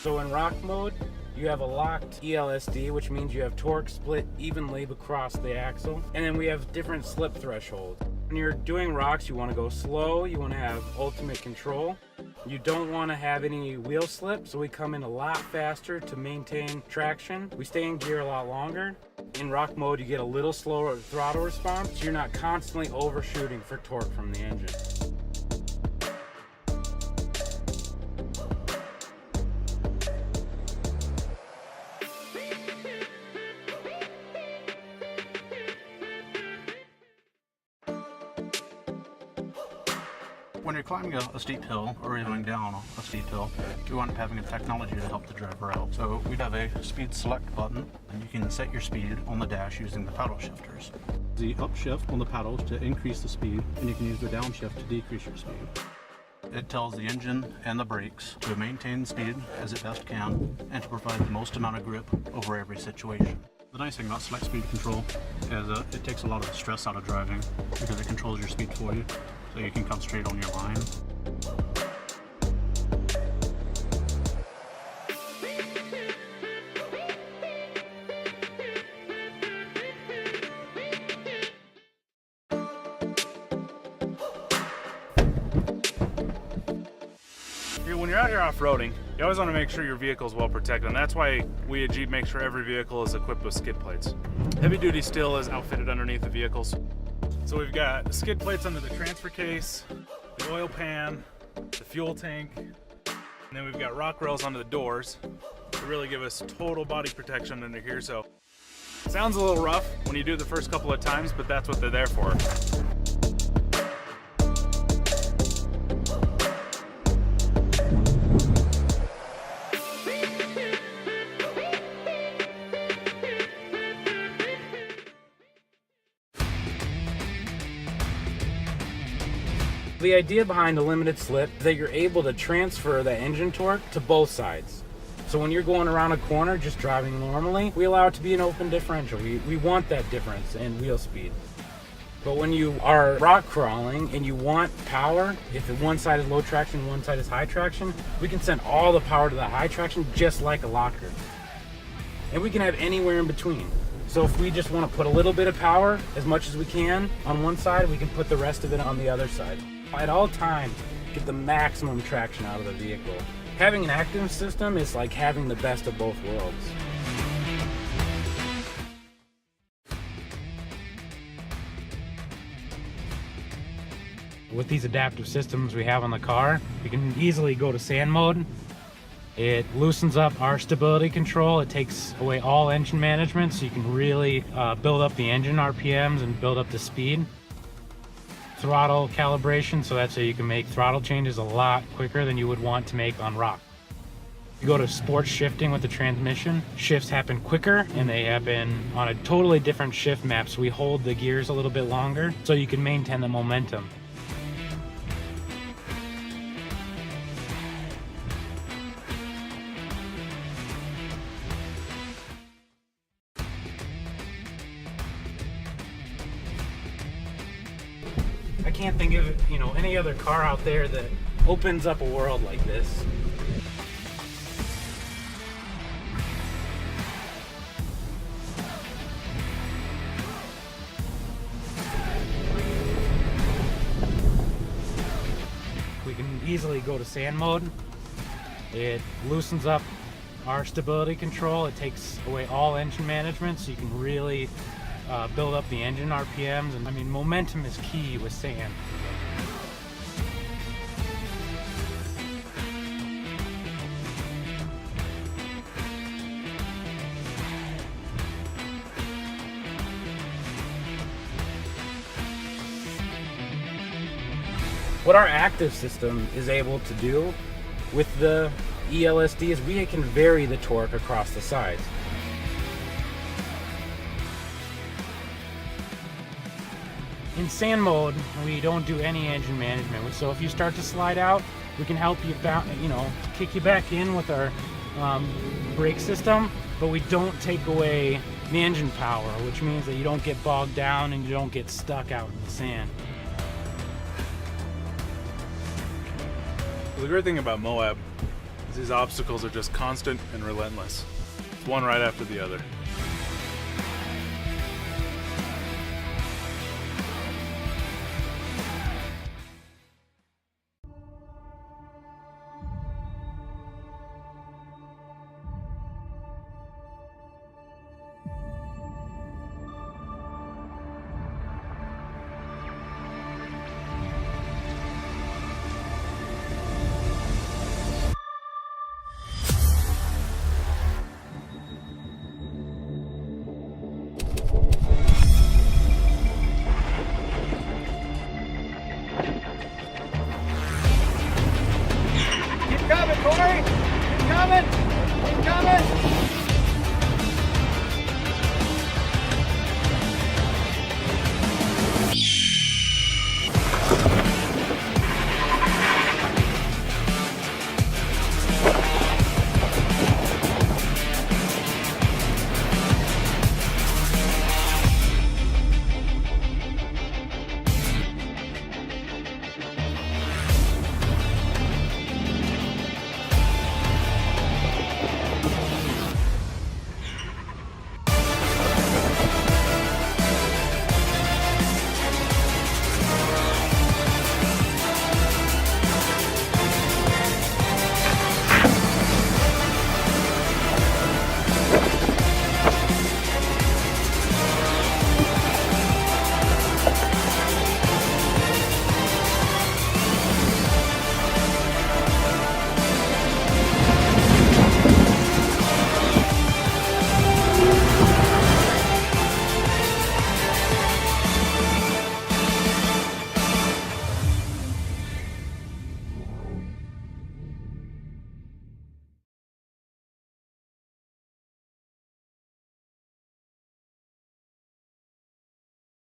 So in rock mode, you have a locked ELSD, which means you have torque split evenly across the axle. And then we have different slip thresholds. When you're doing rocks, you want to go slow, you want to have ultimate control. You don't want to have any wheel slip, so we come in a lot faster to maintain traction. We stay in gear a lot longer. In rock mode, you get a little slower throttle response, so you're not constantly overshooting for torque from the engine. When you're climbing a steep hill or you're going down a steep hill, we want having a technology to help the driver out. So we have a speed select button, and you can set your speed on the dash using the paddle shifters. The upshift on the paddles to increase the speed, and you can use the downshift to decrease your speed. It tells the engine and the brakes to maintain speed as it best can and to provide the most amount of grip over every situation. The nice thing about select speed control is it takes a lot of the stress out of driving because it controls your speed for you, so you can concentrate on your line. When you're out here off-roading, you always want to make sure your vehicle is well protected, and that's why we at Jeep make sure every vehicle is equipped with skid plates. Heavy duty steel is outfitted underneath the vehicles. So we've got skid plates under the transfer case, the oil pan, the fuel tank, and then we've got rock rails under the doors to really give us total body protection under here. So it sounds a little rough when you do it the first couple of times, but that's what they're there for. The idea behind a limited slip is that you're able to transfer the engine torque to both sides. So when you're going around a corner just driving normally, we allow it to be an open differential. We want that difference in wheel speed. But when you are rock crawling and you want power, if one side is low traction, one side is high traction, we can send all the power to the high traction just like a locker. And we can have anywhere in between. So if we just want to put a little bit of power, as much as we can, on one side, we can put the rest of it on the other side. At all times, get the maximum traction out of the vehicle. Having an active system is like having the best of both worlds. With these adaptive systems we have on the car, we can easily go to sand mode. It loosens up our stability control. It takes away all engine management, so you can really build up the engine RPMs and build up the speed. Throttle calibration, so that's how you can make throttle changes a lot quicker than you would want to make on rock. You go to sports shifting with the transmission, shifts happen quicker and they happen on a totally different shift map, so we hold the gears a little bit longer so you can maintain the momentum. I can't think of, any other car out there that opens up a world like this. We can easily go to sand mode. It loosens up our stability control. It takes away all engine management, so you can really build up the engine RPMs, and momentum is key with sand. What our active system is able to do with the ELSD is we can vary the torque across the sides. In sand mode, we don't do any engine management. So if you start to slide out, we can help you kick you back in with our brake system, but we don't take away the engine power, which means that you don't get bogged down and you don't get stuck out in the sand. The great thing about Moab is These obstacles are just constant and relentless. One right after the other. Coming, Corey! Keep coming! Keep coming!